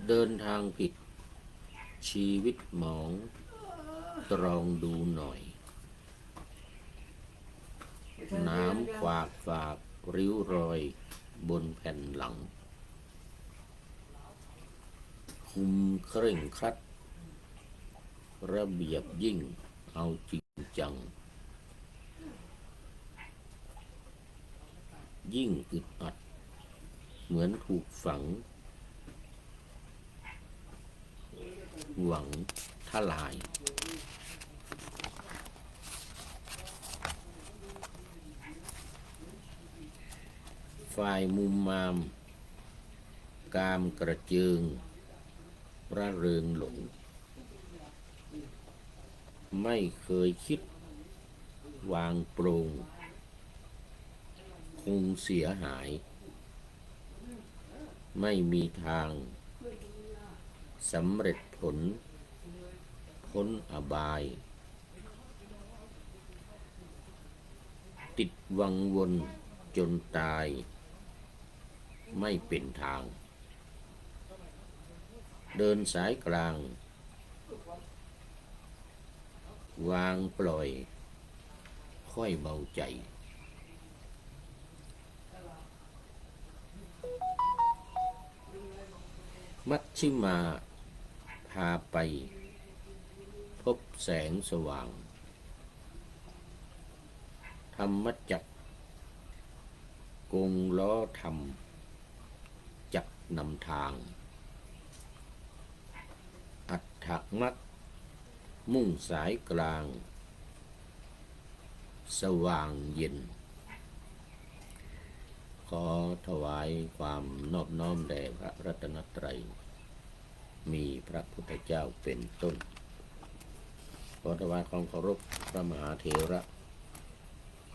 เดินทางผิดชีวิตหมองตรองดูหน่อยน้ำฝากริ้วรอยบนแผ่นหลังคุมเคร่งครัดระเบียบยิ่งเอาจริงจังยิ่งอึดอัดเหมือนถูกฝังหวังทลายฝ่ายมุมมามกามกระเจิงระเริงหลงไม่เคยคิดวางโปร่งคงเสียหายไม่มีทางสำเร็จผลพ้นอบายติดวังวนจนตายไม่เป็นทางเดินสายกลางวางปล่อยค่อยเบาใจมัชฌิมาพาไปพบแสงสว่างธรรมจักรกงล้อธรรมจักนำทางอัฏฐมักมุ่งสายกลางสว่างเย็นขอถวายความนอบน้อมแด่พระรัตนตรัยมีพระพุทธเจ้าเป็นต้นขอถวายความเคารพพระมหาเถระ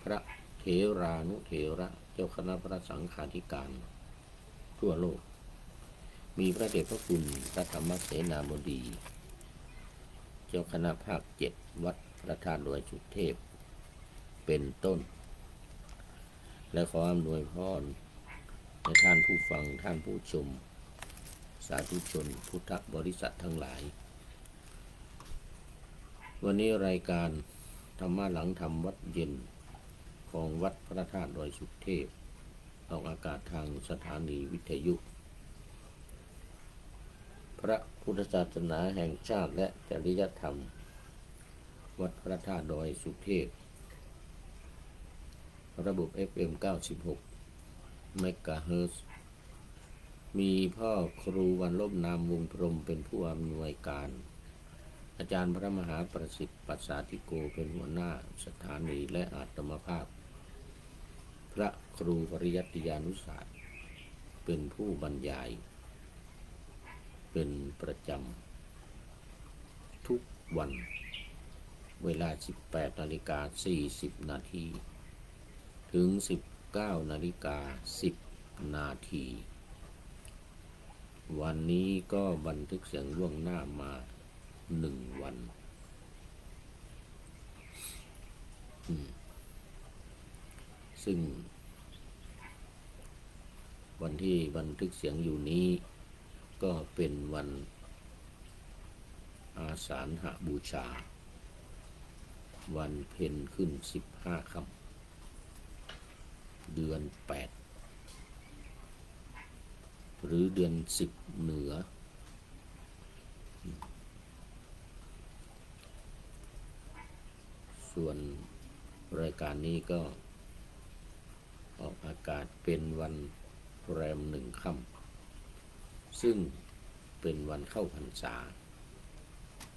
พระเถรานุเถระเจ้าคณะพระสังฆาธิการทั่วโลกมีพระเดชพระคุณพระธรรมเสนาบดีเจ้าคณะภาค7วัดพระธาตุดอยสุเทพเป็นต้นและขออำนวยพรให้ท่านผู้ฟังท่านผู้ชมสาธุชนพุทธบริษัททั้งหลายวันนี้รายการธรรมะหลังธรรมวัดเย็นของวัดพระธาตุดอยสุเทพออกอากาศทางสถานีวิทยุพระพุทธศาสนาแห่งชาติและจริยธรรมวัดพระธาตุดอยสุเทพระบบ FM 96 เมกะเฮิรตซ์มีพ่อครูวันลบนามวงพรหมเป็นผู้อำนวยการอาจารย์พระมหาประสิทธิ์ปัสสาธิโกเป็นหัวหน้าสถานีและอาตมภาพพระครูปริยัติยานุศาสตร์เป็นผู้บรรยายเป็นประจำทุกวันเวลา 18:40 นาทีถึง 19:10 นาทีวันนี้ก็บันทึกเสียงล่วงหน้ามา1 วันซึ่งวันที่บันทึกเสียงอยู่นี้ก็เป็นวันอาสาฬหบูชาวันเพ็ญขึ้น15 ค่ำเดือน8หรือเดือน10เหนือส่วนรายการนี้ก็ออกอากาศเป็นวันแรม1 ค่ำซึ่งเป็นวันเข้าพรรษา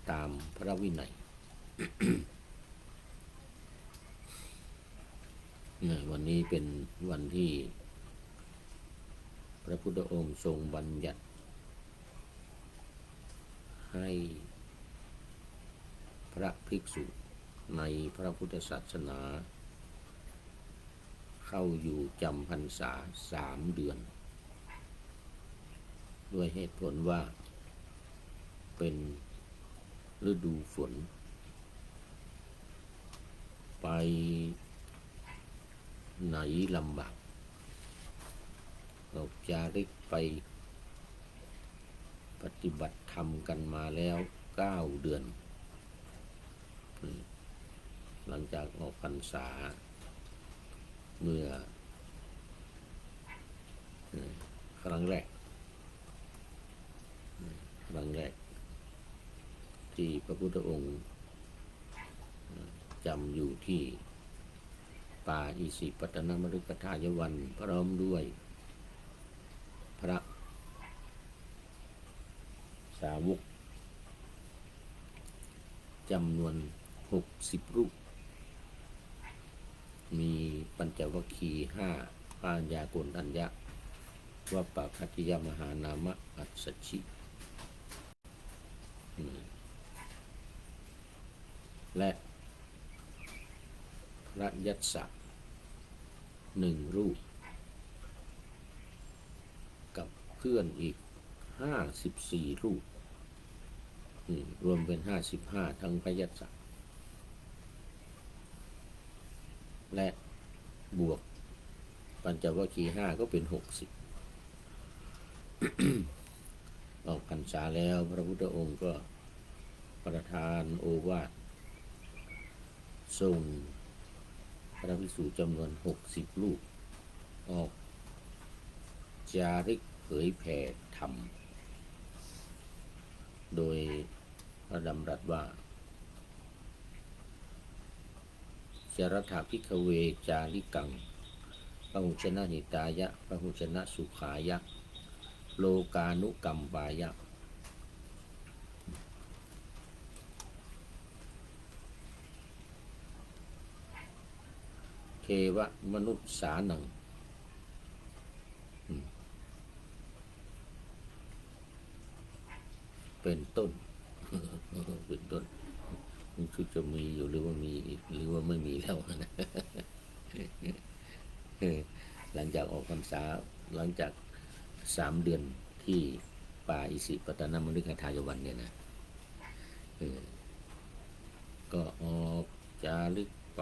ตามพระวินัย วันนี้เป็นวันที่พระพุทธองค์ทรงบัญญัติให้พระภิกษุในพระพุทธศาสนาเข้าอยู่จำพรรษา3 เดือนด้วยเหตุผลว่าเป็นฤดูฝนไปไหนลำบากเราจาริกไป ปฏิบัติธรรมกันมาแล้ว9 เดือนหลังจากออกพรรษาเมื่อครั้งแรกที่พระพุทธองค์จำอยู่ที่ป่าอิสิปตนมฤคทายวันพร้อมด้วยพระสาวกจำนวน60 รูปมีปัญจวัคคีย์5ปัญญาโกณฑัญญะวัปปะคัตติยมหานามะอัสสชิและพระยัสสะ1 รูปกับเพื่อนอีก54 รูปรวมเป็น55ทั้งพระยัสสะและบวกปัญจวัคคีย์5ก็เป็น60 ออกพรรษาแล้วพระพุทธองค์ก็ประทานโอวาทส่งพระภิกษุจำนวน60 รูปออกจาริกเผยแผ่ธรรมโดยพระดำรัสว่าจรถาภิกขเวจาริกังพหุชนะหิตายะพหุชนะสุขายะโลกานุกัมปายะเทวมนุษย์สานังเป็นต้นเป็นต้นมันคือจะมีอยู่หรือว่ามีหรือว่าไม่มีแล้วนะหลังจากออกพรรษาหลังจาก3 เดือนที่ป่าอิสิปตนมฤคทายวันเนี่ยนะก็ออกจาริกไป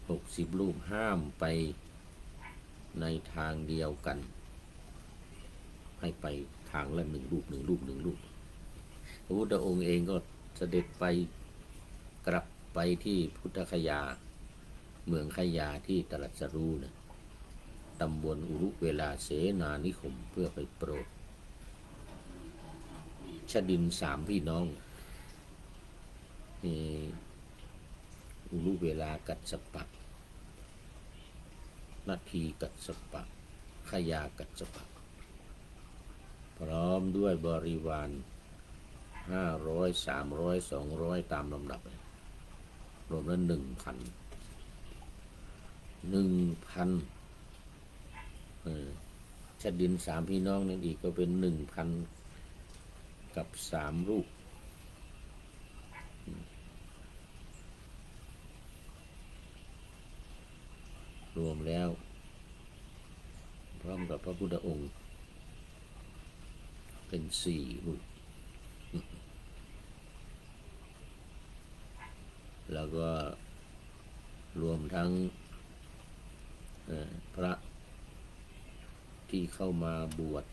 60 รูปห้ามไปในทางเดียวกันให้ไปทางละ1 รูปพระพุทธองค์เองก็เสด็จไปกลับไปที่พุทธคยาเมืองขยาที่ตรัสรู้นะตำบลอุรุเวลาเสนานิคมเพื่อไปโปรดชดิน3 พี่น้องอุรุเวลากัสสปะนาทีกัสสปะขยากัสสปะพร้อมด้วยบริวาร500 300 200ตามลำดับรวมแล้ว1,000ชดิน3 พี่น้องนั่นอีกก็เป็น1,000 กับ3 รูปรวมแล้วพร้อมกับพระพุทธองค์เป็น4 รูปแล้วก็รวมทั้งพระที่เข้ามาบวช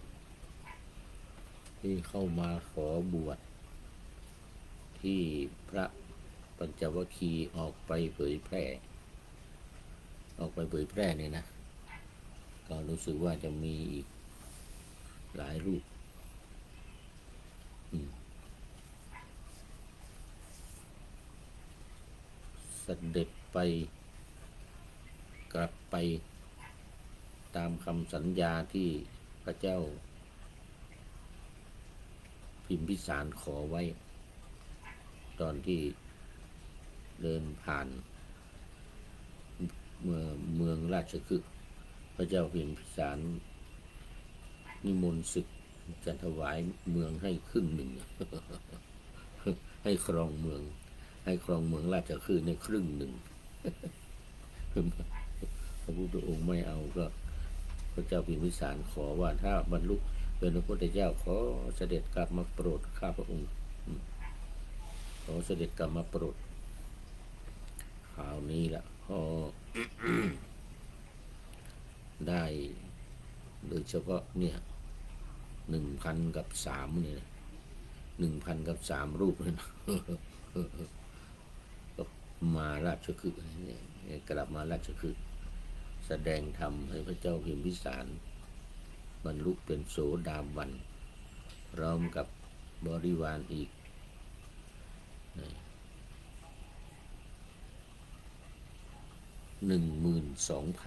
ที่เข้ามาขอบวชที่พระปัญจวัคคีย์ออกไปเผยแพร่เนี่ยนะก็รู้สึกว่าจะมีอีกหลายรูปเสด็จไปกลับไปตามคำสัญญาที่พระเจ้าพิมพิสารขอไว้ตอนที่เดินผ่านเมืองราชคฤห์พระเจ้าพิมพิสารนิมนต์ศึกจะถวายเมืองให้1/2 ให้ครองเมืองราชคฤห์ใน1/2 พระพุทธองค์ไม่เอาก็พระเจ้าพิมพิสารขอว่าถ้าบรรลุเป็นพระพุทธเจ้าขอเสด็จกลับมาโปรดข้าพระองค์ขอเสด็จกลับมาโปรดคราวนี้ละพอได้ โดยเฉพาะเนี่ย1,000 กับ 3เนี่ย1,000 กับ 3 รูปเลยนะก็มาราชคฤห์เนี่ยกลับมาราชคฤห์แสดงธรรมให้พระเจ้าพิมพิสารบรรลุเป็นโสดาบันพร้อมกับบริวารอีก12,000 11,000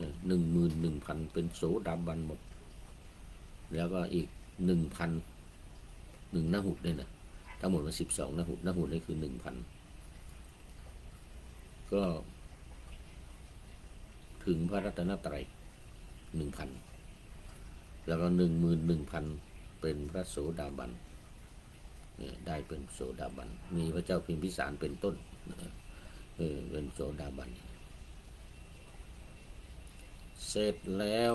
11,000เป็นโสดาบันหมดแล้วก็อีก1,000 1นหุตเนี่ยนะทั้งหมดมัน12นหุตนี่คือ 1,000 ก็ถึงพระรัตนตรัย 1,000 แล้วก็11,000เป็นพระโสดาบันได้เป็นโสดาบันมีพระเจ้าพิมพิสารเป็นต้นเป็นโสดาบันเสร็จแล้ว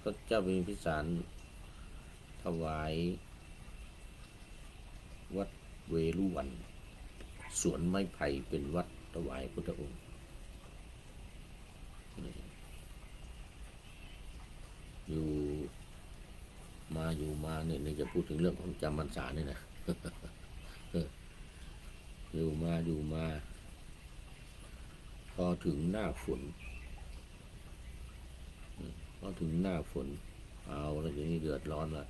พระเจ้าพิมพิสารถวายวัดเวรุวันสวนไม้ไผ่เป็นวัดถวายพุทธองค์อยู่มาเนี่ยจะพูดถึงเรื่องของจำพรรษาเนี่ยนะ อยู่มาพอถึงหน้าฝนเอาแล้วทีนี้เดือดร้อนละ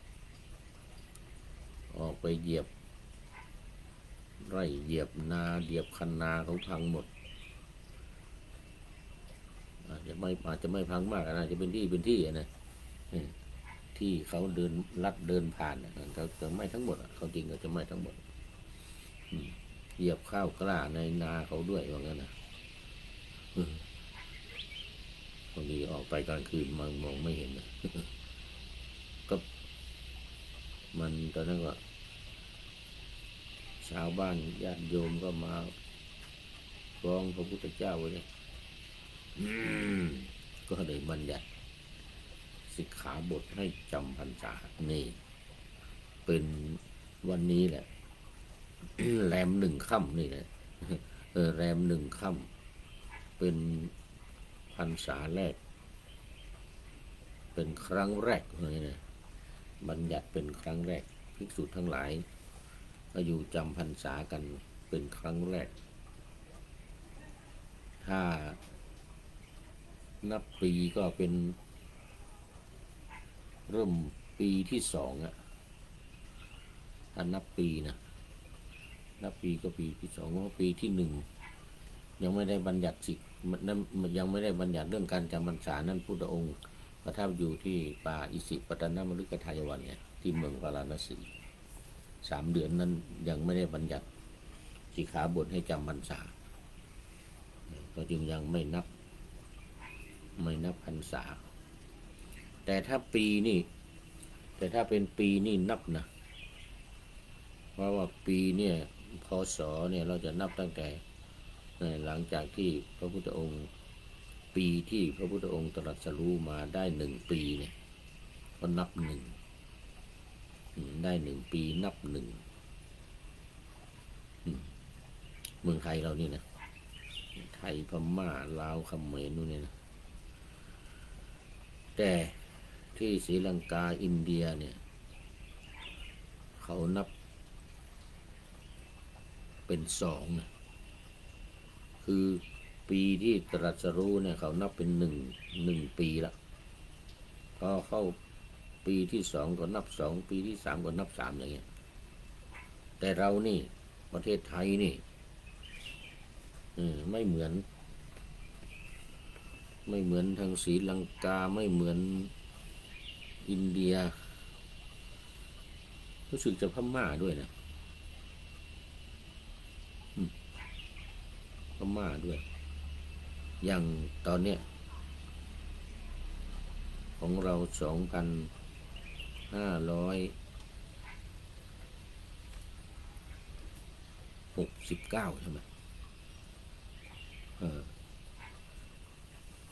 ออกไปเหยียบไร่เหยียบนาเหยียบคันนาเขาพังหมดอาจจะไม่พังมากนะจะเป็นที่นะที่เขาเดินผ่านเขาจะไม่ทั้งหมดเขาจริงเขาจะไม่ทั้งหมดเหยียบข้าวกล้าในนาเขาด้วยว่างั้นนะบางทีออกไปกลางคืนมองไม่เห็นนะก็มันตอนนั้นก็ชาวบ้านญาติโยมก็มาร้องพระพุทธเจ้าไว้เลยก็เลยบัญญัติสิกขาบทให้จำพรรษานี่เป็นวันนี้แหละ แรม1 ค่ำนี่แหละแรม1 ค่ำเป็นพรรษาแรกเป็นครั้งแรกเลยนะบัญญัติเป็นครั้งแรกภิกษุทั้งหลายก็อยู่จำพรรษากันเป็นครั้งแรกถ้านับปีก็เป็นเริ่มปีที่2ถ้านับปีนะนับปีก็ปีที่2เพราะปีที่1ยังไม่ได้บัญญัติยังไม่ได้บัญญัติเรื่องการจำพรรษานั้นพุทธองค์ประทับอยู่ที่ป่าอิสิปตนมฤคทายวันเนี่ยที่เมืองพาราณสี3 เดือนนั้นยังไม่ได้บัญญัติสิกขาบทให้จำพรรษาก็จึงยังไม่นับพรรษาแต่ถ้าเป็นปีนี่นับนะเพราะว่าปีเนี่ยพศเนี่ยเราจะนับตั้งแต่หลังจากที่พระพุทธองค์ปีที่พระพุทธองค์ตรัสรู้มาได้1 ปีเนี่ยก็นับ1ได้1 ปีนับ1เมืองไทยเรานี่นะไทยพม่าลาวเขมรนู่นเนี่ยนะแต่ที่ศรีลังกาอินเดียเนี่ยเขานับเป็น2นะคือปีที่ตรัสรู้เนี่ยเขานับเป็น1 ปีละพอเข้าปีที่2ก็นับ2ปีที่3ก็นับ3อย่างเงี้ยแต่เรานี่ประเทศไทยนี่ไม่เหมือนทางศรีลังกาไม่เหมือนอินเดียรู้สึกจะพม่าด้วยนะพม่าด้วยอย่างตอนเนี้ยของเรา2,569ใช่ไหม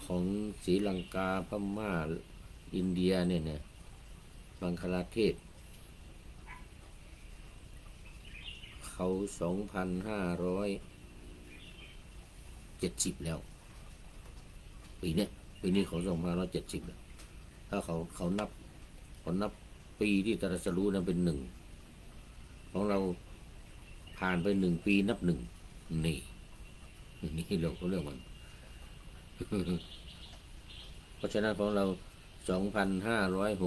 ของศรีลังกาพม่าอินเดียเนี่ยบังคลาเทศเขา2,570แล้ว ปีเนี้ยปีนี้ของ2570แล้วถ้าเขานับปีที่ตรัสรู้นั้นเป็นหนึ่งของเราผ่านไป1 ปีนับหนึ่งนี่นี่เราก็เรื่องมัน เพราะฉะนั้นของเรา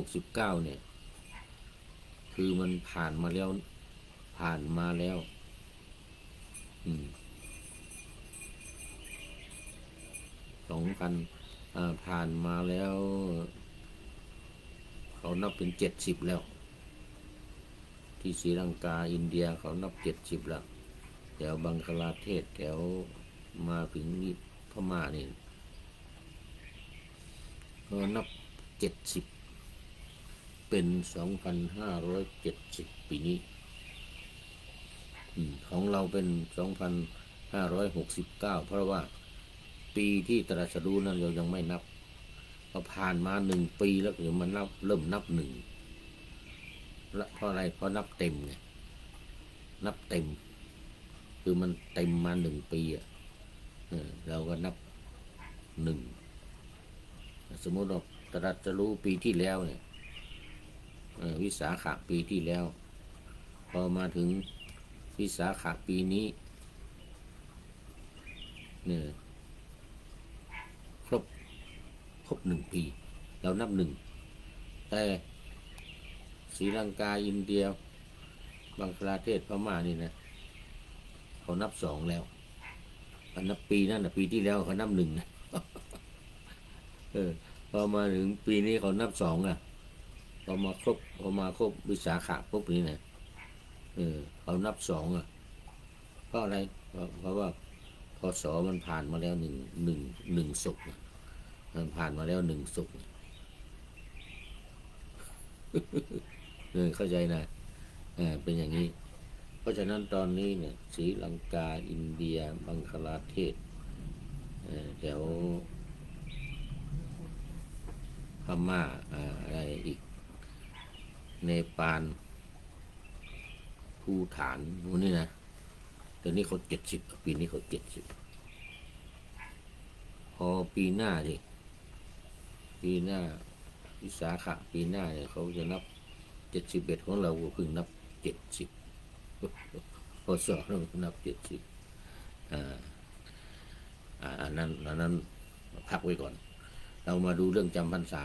2569เนี่ยคือมันผ่านมาแล้ว2000ผ่านมาแล้วเขานับเป็น70แล้วที่ศรีลังกาอินเดียเขานับ70แล้วแถวบังคลาเทศแถวมาถึงนี่พม่านี่ก็นับ70เป็น2570ปีนี้ของเราเป็น2569เพราะว่าปีที่ตรัสรู้นั้นเรายังไม่นับพอผ่านมา1 ปีแล้วเดี๋ยวมันเริ่มนับหนึ่งเพราะอะไรเพราะนับเต็มไงนับเต็มคือมันเต็มมา1 ปีอ่ะเราก็นับ1สมมติเราตรัสรู้ปีที่แล้วเนี่ยวิสาขะปีที่แล้วพอมาถึงวิสาขะปีนี้เนี่ยครบ1 ปีเรานับ1แต่ศรีลังกาอินเดียบังคลาเทศพม่านี่นะเขานับ2แล้วเขานับปีนั่นนะปีที่แล้วเขานับ1นะพอมาถึงปีนี้เขานับ2อ่ะพอมาครบวิสาขะปุ๊บนี่นะเขานับ2อ่ะเพราะอะไรเพราะว่าพศมันผ่านมาแล้วหนึ่งศกมันผ่านมาแล้ว1 ศกเข้าใจนะเป็นอย่างนี้เพราะฉะนั้นตอนนี้เนี่ยศรีลังกาอินเดียบังคลาเทศแถวพม่าอะไรอีกเนปาลภูฏานพวกนี้นะตอนนี้เขา70ปีนี้เขา70พอปีหน้าดิปีหน้าวิสาขะปีหน้าเนี่ยเขาจะนับ71ของเราเพิ่งนับ70พศเรานับ70อันนั้นพักไว้ก่อนเรามาดูเรื่องจำพรรษา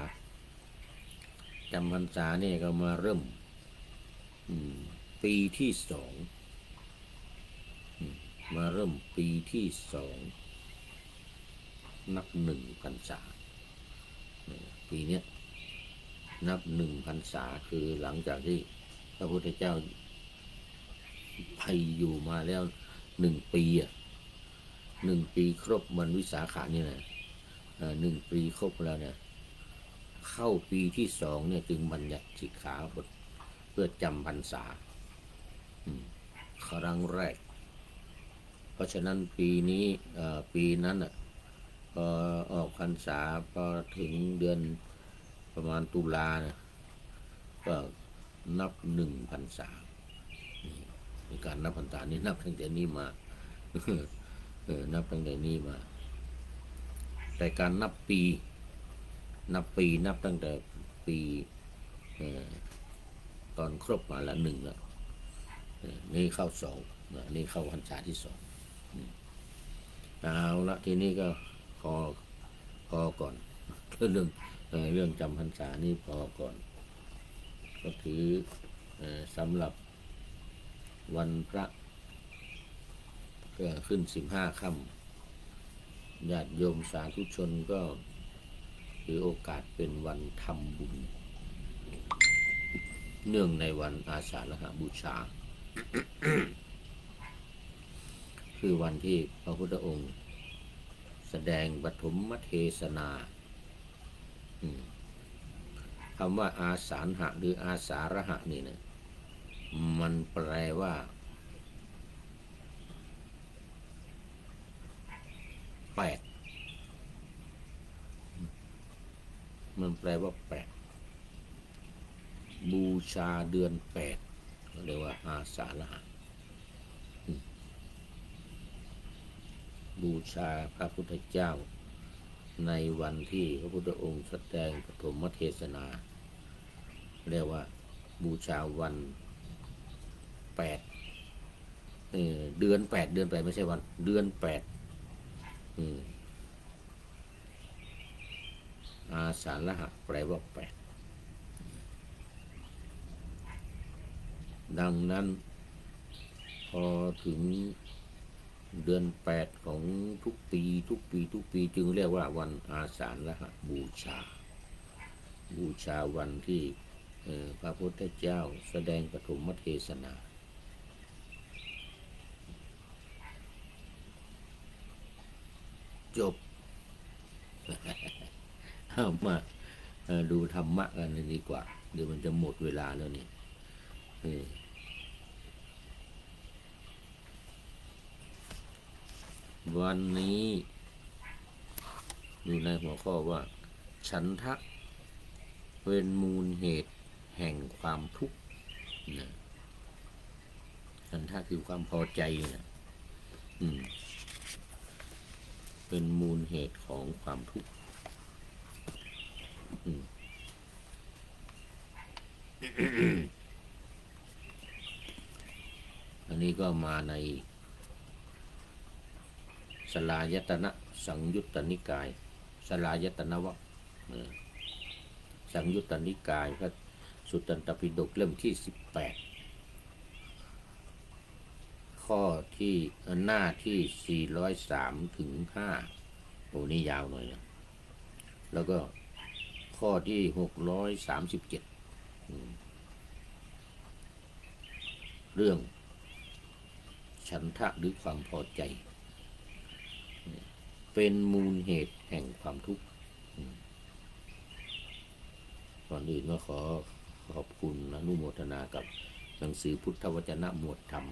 เนี่ยก็มาเริ่มปีที่2มาเริ่มปีที่2นับ1 พรรษาปีนี้นับ1 พรรษาคือหลังจากที่พระพุทธเจ้าไปอยู่มาแล้ว1 ปี1 ปีครบวันวิสาขะนี่นะ1 ปีครบแล้วเนี่ยเข้าปีที่2เนี่ยจึงบัญญัติสิกขาบทเพื่อจำพรรษาครั้งแรกเพราะฉะนั้นปีนี้ปีนั้นพอออกพรรษาพอถึงเดือนประมาณตุลาเนี่ยก็นับ1 พรรษาในการนับพรรษานี้นับตั้งแต่นี้มานับตั้งแต่นี้มาแต่การนับปีนับตั้งแต่ปีตอนครบมาละ1แล้วนี่เข้า2นี่เข้าพรรษาที่2เอาละทีนี้ก็พอก่อนเรื่องจำพรรษานี่พอก่อนก็ถือสำหรับวันพระก็ขึ้น15 ค่ำญาติโยมสาธุชนก็ถือโอกาสเป็นวันทำบุญเนื่องในวันอาสาฬหบูชา คือวันที่พระพุทธองค์แสดงปฐมเทศนาคำว่าอาสาฬหะหรืออาสาฬหะนี่นะมันแปลว่า8มันแปลว่า8บูชาเดือน8เรียกว่าอาสาฬหะบูชาพระพุทธเจ้า ในวันที่พระพุทธองค์แสดงปฐมเทศนาเรียกว่าบูชาวัน8เดือน8ไม่ใช่วันเดือน8อาสาฬหะแปลว่า8ดังนั้นพอถึงเดือน8ของทุกปีจึงเรียกว่าวันอาสาฬหะบูชาวันที่พระพุทธเจ้าแสดงปฐมเทศนาจบ เอามาดูธรรมะกันดีกว่าเดี๋ยวมันจะหมดเวลาแล้วนี่วันนี้อยู่ในหัวข้อว่าฉันทะเป็นมูลเหตุแห่งความทุกข์นะฉันทะคือความพอใจนะเป็นมูลเหตุของความทุกข์อันนี้ก็มาในสลายตนะสังยุตตนิกายสลายตนะวรรคสังยุตตนิกายพระสุตตันตปิฎกเล่มที่18ข้อที่หน้าที่403ถึง5โอ้นี่ยาวหน่อยนะแล้วก็ข้อที่637เรื่องฉันทะหรือความพอใจเป็นมูลเหตุแห่งความทุกข์ก่อนอื่นก็ขอขอบคุณอนุโมทนากับหนังสือพุทธวจนะหมวดธรรม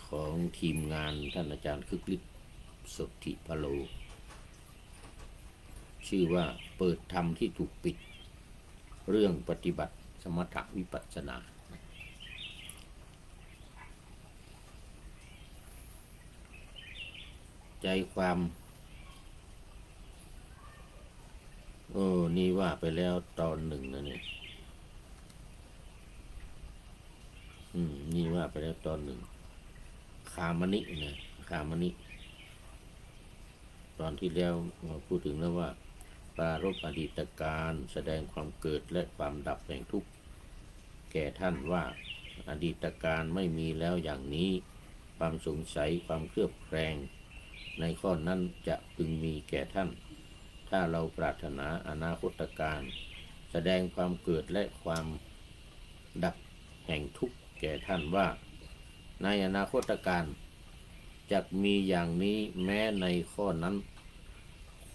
ของทีมงานท่านอาจารย์คึกฤทธิ์สดธิพโลชื่อว่าเปิดธรรมที่ถูกปิดเรื่องปฏิบัติสมถะวิปัสสนาใจความนี่ว่าไปแล้วตอนหนึ่งนะนี่นี่ว่าไปแล้วตอนหนึ่งคามนินะคามนิตอนที่แล้วพูดถึงแล้วว่าปรารภอดีตการแสดงความเกิดและความดับแห่งทุกข์แก่ท่านว่าอดีตการไม่มีแล้วอย่างนี้ความสงสัยความเคลือบแคลงในข้อนั้นจะพึงมีแก่ท่านถ้าเราปรารถนาอนาคตการแสดงความเกิดและความดับแห่งทุกข์แก่ท่านว่าในอนาคตการจะมีอย่างนี้แม้ในข้อนั้น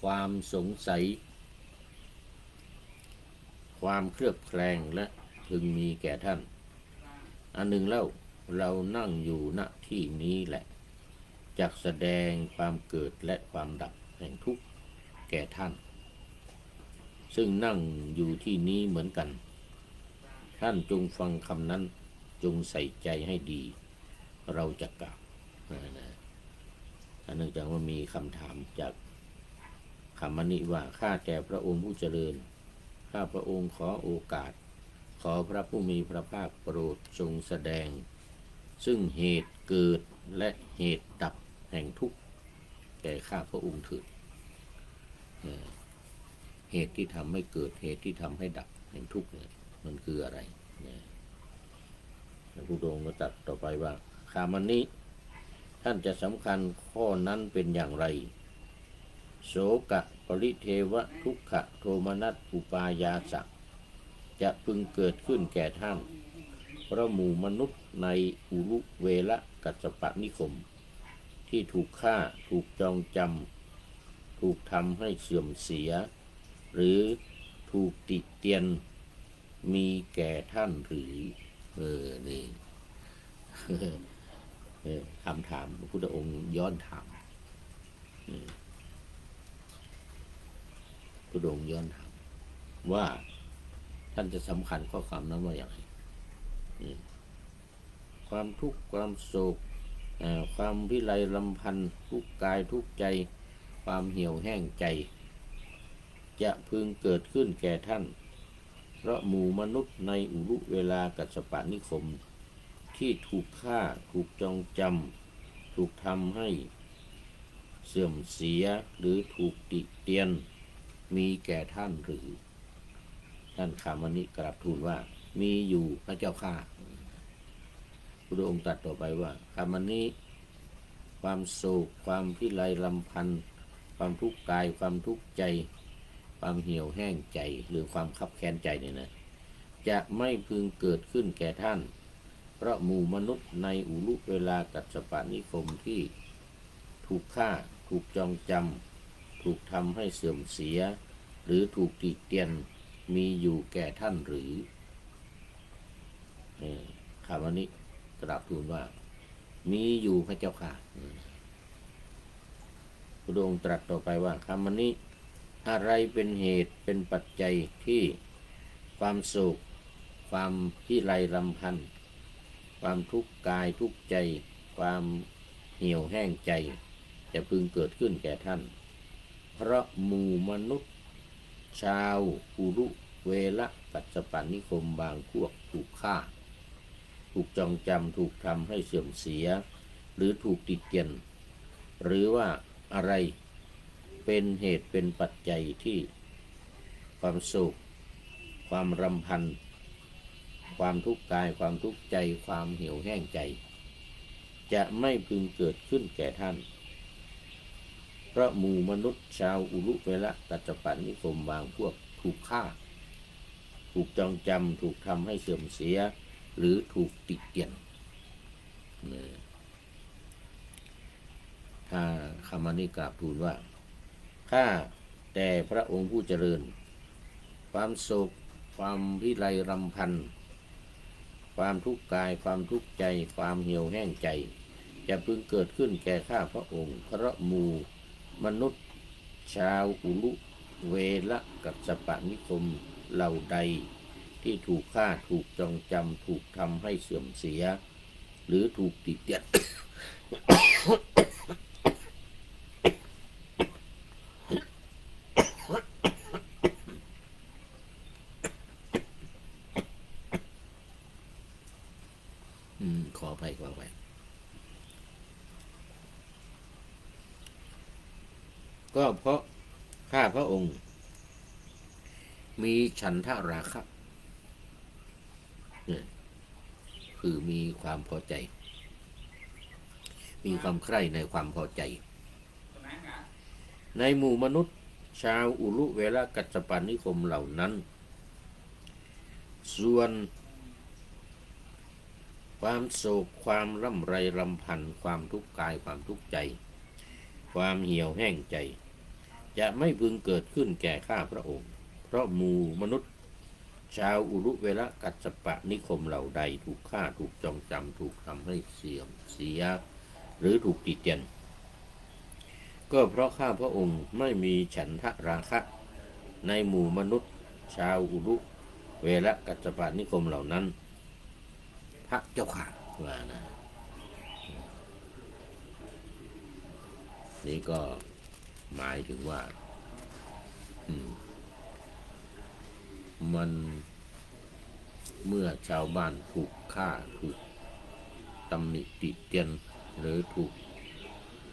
ความสงสัยความเคลือบแคลงและพึงมีแก่ท่านอันหนึ่งแล้วเรานั่งอยู่ณที่นี้แหละจักแสดงความเกิดและความดับแห่งทุกข์แก่ท่านซึ่งนั่งอยู่ที่นี้เหมือนกันท่านจงฟังคำนั้นจงใส่ใจให้ดีเราจะกล่าวเนื่องจากว่ามีคำถามจากคำนี้ว่าข้าแต่พระองค์ผู้เจริญข้าพระองค์ขอโอกาสขอพระผู้มีพระภาคโปรดทรงแสดงซึ่งเหตุเกิดและเหตุดับแห่งทุกข์แก่ข้าพระองค์เถิดเหตุที่ทำให้เกิดเหตุที่ทำให้ดับแห่งทุกข์เนี่ยมันคืออะไรพระพุทธองค์ก็ตรัสต่อไปว่าคามันนี้ท่านจะสำคัญข้อนั้นเป็นอย่างไรโสกะปริเทวะทุกขะโทมนัสอุปายาสะจะพึงเกิดขึ้นแก่ท่านเพราะหมู่มนุษย์ในอุรุเวละกัสสปนิคมที่ถูกฆ่าถูกจองจำถูกทำให้เสื่อมเสียหรือถูกติเตียนมีแก่ท่านหรือนี่คำถามพระพุทธองค์ย้อนถามพระองค์ย้อนถามว่าท่านจะสำคัญข้อความนั้นว่าอย่างไรความทุกข์ความโศกความพิไรลำพันธ์ทุกข์กายทุกข์ใจความเหี่ยวแห้งใจ จะพึงเกิดขึ้นแก่ท่านเพราะหมู่มนุษย์ในอุรุเวลากัสสปะนิคมที่ถูกฆ่าถูกจองจำถูกทำให้เสื่อมเสียหรือถูกติเตียนมีแก่ท่านหรือท่านคามนิกราบทูลว่ามีอยู่พระเจ้าข้าพระองค์ตรัสต่อไปว่าคามนิความโศกความพิไรลำพันธ์ความทุกข์กายความทุกข์ใจความเหี่ยวแห้งใจหรือความคับแค้นใจเนี่ยนะจะไม่พึงเกิดขึ้นแก่ท่านเพราะหมู่มนุษย์ในอุรุเวลากัสสปะนิคมที่ถูกฆ่าถูกจองจำถูกทำให้เสื่อมเสียหรือถูกติเตียนมีอยู่แก่ท่านหรือคำนี้กราบทูลว่ามีอยู่พระเจ้าค่ะพระองค์ตรัสต่อไปว่าคำนี้อะไรเป็นเหตุเป็นปัจจัยที่ความโศกความพิไรรำพันความทุกข์กายทุกข์ใจความเหี่ยวแห้งใจจะพึงเกิดขึ้นแก่ท่านเพราะหมู่มนุษย์ชาวอุรุเวละกัสสปะนิคมบางพวกถูกฆ่าถูกจองจำถูกทำให้เสื่อมเสียหรือถูกติเตียนหรือว่าอะไรเป็นเหตุเป็นปัจจัยที่ความโศกความรำพันความทุกข์กายความทุกข์ใจความเหี่ยวแห้งใจจะไม่พึงเกิดขึ้นแก่ท่านเพราะหมู่มนุษย์ชาวอุรุเวละกัสสปะนิคมบางพวกถูกฆ่าถูกจองจำถูกทำให้เสื่อมเสียหรือถูกติเตียนถ้าคำนี้กราบทูลว่าข้าแต่พระองค์ผู้เจริญความโศกความพิไรรำพันความทุกข์กายความทุกข์ใจความเหี่ยวแห้งใจจะพึงเกิดขึ้นแก่ข้าพระองค์เพราะหมู่มนุษย์ชาวอุรุเวละกัสสปะนิคมเหล่าใดที่ถูกฆ่าถูกจองจำถูกทำให้เสื่อมเสียหรือถูกติเตียน ขออภัยก็เพราะข้าพระองค์มีฉันทะราคะคือมีความพอใจมีความใคร่ในความพอใจในหมู่มนุษย์ชาวอุรุเวละกัสสปะนิคมเหล่านั้นส่วนความโศกความร่ำไรรำพันความทุกข์กายความทุกข์ใจความเหี่ยวแห้งใจจะไม่พึงเกิดขึ้นแก่ข้าพระองค์เพราะหมู่มนุษย์ชาวอุรุเวละกัสสปะนิคมเหล่าใดถูกฆ่าถูกจองจำถูกทำให้เสื่อมเสียหรือถูกติเตียนก็เพราะข้าพระองค์ไม่มีฉันทะราคะในหมู่มนุษย์ชาวอุรุเวละกัสสปะนิคมเหล่านั้นพระเจ้าข่าว่านะนี่ก็หมายถึงว่ามันเมื่อชาวบ้านถูกฆ่าถูกตำหนิติเตียนหรือถูก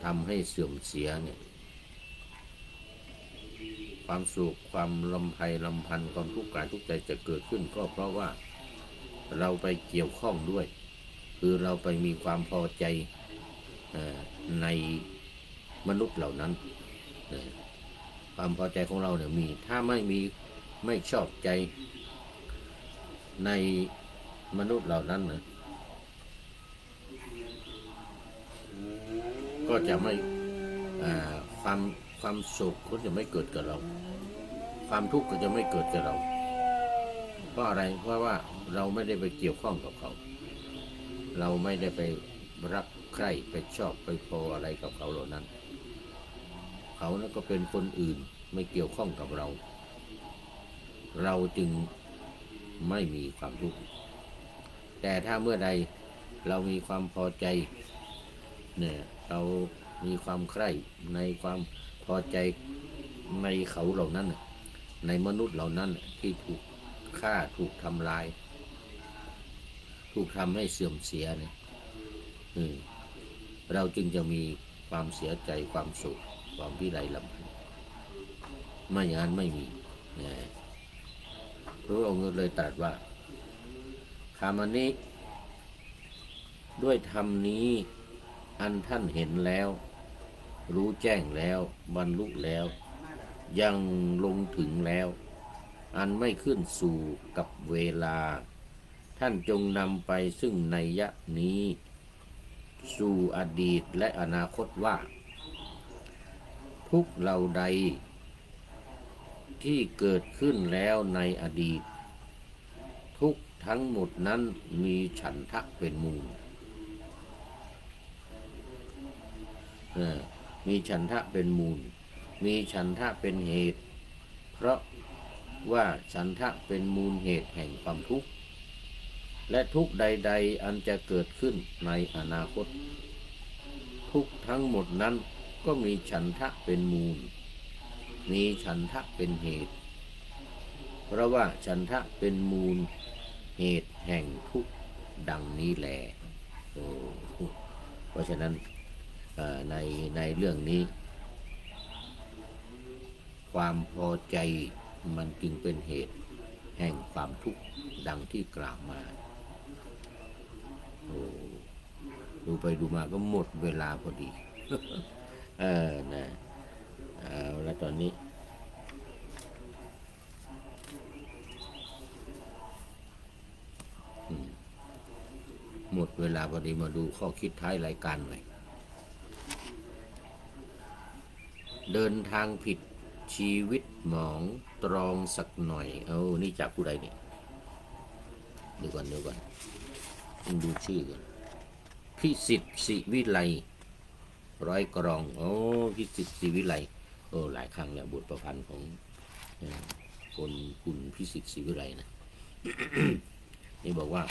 ทำให้เสื่อมเสียเนี่ยความโศกความลำพันความทุกข์กายทุกข์ใจจะเกิดขึ้นก็เพราะว่าเราไปเกี่ยวข้องด้วยคือเราไปมีความพอใจในมนุษย์เหล่านั้นความพอใจของเราเนี่ยมีถ้าไม่ชอบใจในมนุษย์เหล่านั้นนะก็จะไม่ความโศกก็จะไม่เกิดกับเราความทุกข์ก็จะไม่เกิดกับเราเพราะอะไรเพราะว่าเราไม่ได้ไปเกี่ยวข้องกับเขาเราไม่ได้ไปรักใคร่ไปชอบไปพออะไรกับเขาเหล่านั้นเขานั้นก็เป็นคนอื่นไม่เกี่ยวข้องกับเราเราจึงไม่มีความทุกข์แต่ถ้าเมื่อใดเรามีความพอใจเนี่ยเรามีความใคร่ในความพอใจในเขาเหล่านั้น ในมนุษย์เหล่านั้นที่ถูกฆ่าถูกทำลายถูกทำให้เสื่อมเสียเนี่ยเราจึงจะมีความเสียใจความสุขความวิไลลำพันธ์ไม่อย่างนั้นไม่มีพระองค์เลยตรัสว่าคามานิด้วยธรรมนี้อันท่านเห็นแล้วรู้แจ้งแล้วบรรลุแล้วยังลงถึงแล้วอันไม่ขึ้นสู่กับเวลาท่านจงนำไปซึ่งนัยยะนี้สู่อดีตและอนาคตว่าทุกเหล่าใดที่เกิดขึ้นแล้วในอดีตทุกทั้งหมดนั้นมีฉันทะเป็นมูลมีฉันทะเป็นมูลมีฉันทะเป็นเหตุเพราะว่าฉันทะเป็นมูลเหตุแห่งความทุกข์และทุกข์ใดๆอันจะเกิดขึ้นในอนาคตทุกทั้งหมดนั้นก็มีฉันทะเป็นมูลมีฉันทะเป็นเหตุเพราะว่าฉันทะเป็นมูลเหตุแห่งทุกข์ดังนี้แลเพราะฉะนั้นในเรื่องนี้ความพอใจมันจึงเป็นเหตุแห่งความทุกข์ดังที่กล่าวมาดูไปดูมาก็หมดเวลาพอดี นะแล้วตอนนี้หมดเวลาพอดีมาดูข้อคิดท้ายรายการหน่อยเดินทางผิดชีวิตหมองตรองสักหน่อยนี่จากผู้ใดเนี่ยเดี๋ยวก่อนต้องดูชื่อก่อนพิสิทธิ์ศิวิไลร้อยกรองพิสิทธิ์ศิวิไลหลายครั้งแล้วบทประพันธ์ของคุณพิสิทธิ์ศิวิไลนะ นี่บอกว่า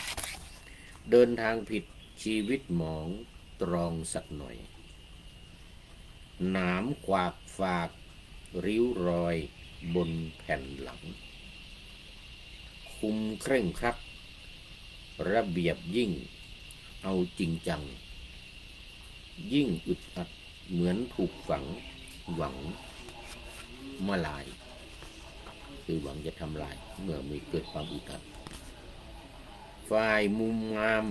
เดินทางผิดชีวิตหมองตรองสักหน่อยหนามขวากฝากริ้วรอยบนแผ่นหลังคุมเคร่งครัดระเบียบยิ่งเอาจริงจังยิ่งอึดอัดเหมือนถูกฝังหวังมาลายคือหวังจะทำลายเมื่อมีเกิดความอึดอัดฝ่ายมุมงาม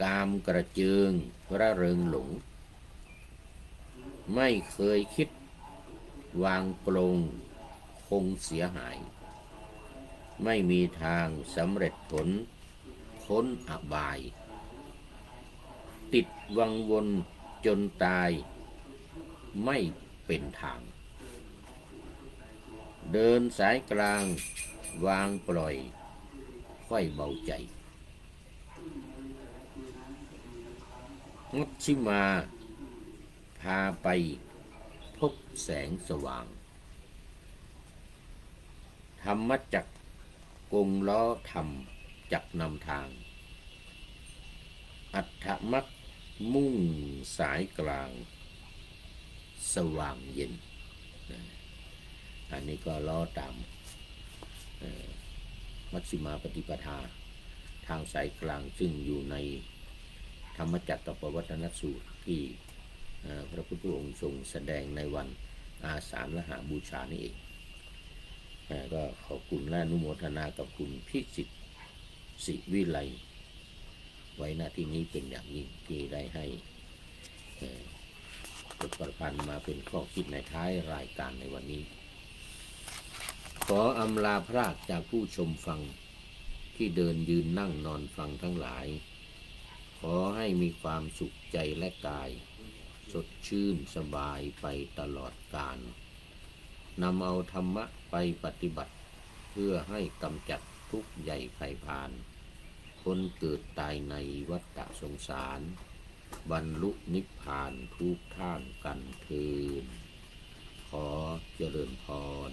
กามกระเจิงระเริงหลงไม่เคยคิดวางปลงคงเสียหายไม่มีทางสำเร็จผลพ้นอบายติดวังวนจนตายไม่เป็นทางเดินสายกลางวางปล่อยค่อยเบาใจมัชฌิมาพาไปพบแสงสว่างธรรมจักรกงล้อธรรมจักนำทางอัฏฐมรรคมุ่งสายกลางสว่างเย็นอันนี้ก็ล้อตามมัชฌิมาปฏิปทาทางสายกลางซึ่งอยู่ในธรรมจักรปวัตตนสูตรที่พระพุทธองค์ทรงแสดงในวันอาสาฬหบูชานี่เองก็ขอบคุณและอนุโมทนากับคุณพิสิทธิ์ศิวิไลไว้หน้าที่นี้เป็นอย่างยิ่งที่ได้ให้บทประพันธ์มาเป็นข้อคิดในท้ายรายการในวันนี้ขออำลาพรากจากผู้ชมฟังที่เดินยืนนั่งนอนฟังทั้งหลายขอให้มีความสุขใจและกายสดชื่นสบายไปตลอดกาลนำเอาธรรมะไปปฏิบัติเพื่อให้กำจัดทุกข์ใหญ่ไพพานคนเกิดตายในวัฏสงสารบรรลุนิพพานทุกท่านกันเถิดขอเจริญพร